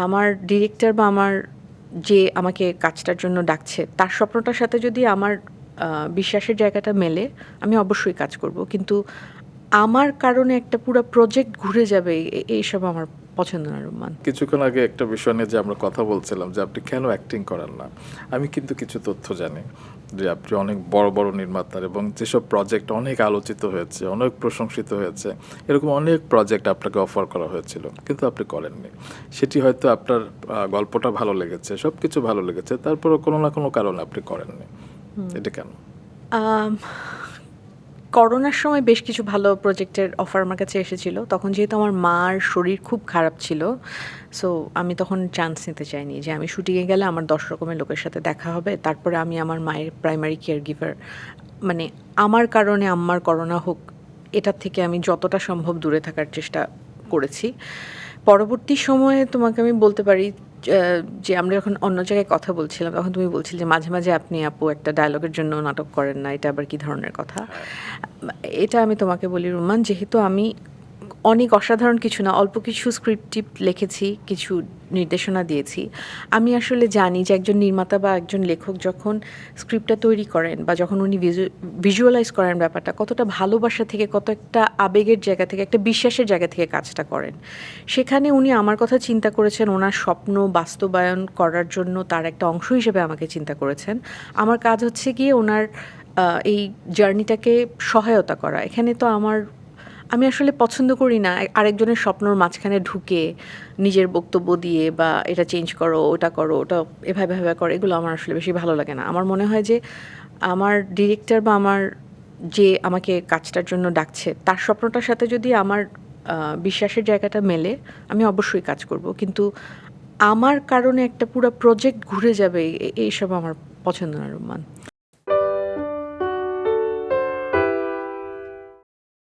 আমার ডিরেক্টর বা আমার যে আমাকে কাজটার জন্য ডাকছে তার স্বপ্নটার সাথে যদি আমার বিশ্বাসের জায়গাটা মেলে, আমি অবশ্যই কাজ করব। কিন্তু আমার কারণে একটা পুরা প্রজেক্ট ঘুরে যাবে এইসব আমার পছন্দ না রুম্মান। কিছুক্ষণ আগে একটা বিষয় নিয়ে যে আমরা কথা বলছিলাম যে আপনি কেন অ্যাক্টিং করেন না, আমি কিন্তু কিছু তথ্য জানি যে আপনি অনেক বড় বড় নির্মাতার এবং যেসব প্রজেক্ট অনেক আলোচিত হয়েছে, অনেক প্রশংসিত হয়েছে, এরকম অনেক প্রজেক্ট আপনাকে অফার করা হয়েছিল, কিন্তু আপনি করেননি। সেটি হয়তো আপনার গল্পটা ভালো লেগেছে, সব কিছু ভালো লেগেছে, তারপরেও কোনো না কোনো কারণে আপনি করেননি। এটা কেন? আম, করোনার সময় বেশ কিছু ভালো প্রজেক্টের অফার আমার কাছে এসেছিল। তখন যেহেতু আমার মার শরীর খুব খারাপ ছিল, সো আমি তখন চান্স নিতে চাইনি যে আমি শুটিংয়ে গেলে আমার 10 রকমের লোকের সাথে দেখা হবে, তারপরে আমি আমার মায়ের প্রাইমারি কেয়ার গিভার, মানে আমার কারণে আম্মার করোনা হোক, এটার থেকে আমি যতটা সম্ভব দূরে থাকার চেষ্টা করেছি। পরবর্তী সময়ে তোমাকে আমি বলতে পারি যে আমরা যখন অন্য জায়গায় কথা বলছিলাম তখন তুমি বলছিলে যে মাঝে মাঝে আপনি আপু একটা ডায়লগের জন্য নাটক করেন না, এটা আবার কি ধরনের কথা। এটা আমি তোমাকে বলি রুমান, যেহেতু আমি অনেক অসাধারণ কিছু না, অল্প কিছু স্ক্রিপ্ট টিপ লিখেছি, কিছু নির্দেশনা দিয়েছি। আমি আসলে জানি যে একজন নির্মাতা বা একজন লেখক যখন স্ক্রিপ্টটা তৈরি করেন বা যখন উনি ভিজুয়ালাইজ করেন ব্যাপারটা, কতটা ভালোবাসা থেকে, কত একটা আবেগের জায়গা থেকে, একটা বিশ্বাসের জায়গা থেকে কাজটা করেন। সেখানে উনি আমার কথা চিন্তা করেছেন, ওনার স্বপ্ন বাস্তবায়ন করার জন্য তার একটা অংশ হিসেবে আমাকে চিন্তা করেছেন। আমার কাজ হচ্ছে গিয়ে ওনার এই জার্নিটাকে সহায়তা করা। এখানে তো আমি আসলে পছন্দ করি না আরেকজনের স্বপ্নর মাঝখানে ঢুকে নিজের বক্তব্য দিয়ে বা এটা চেঞ্জ করো, ওটা করো, ওটা এভাবে এভাবে করো, এগুলো আমার আসলে বেশি ভালো লাগে না। আমার মনে হয় যে আমার ডিরেক্টর বা আমার যে আমাকে কাজটার জন্য ডাকছে তার স্বপ্নটার সাথে যদি আমার বিশ্বাসের জায়গাটা মেলে, আমি অবশ্যই কাজ করব। কিন্তু আমার কারণে একটা পুরো প্রজেক্ট ঘুরে যাবে এইসব আমার পছন্দ না রুম্মান।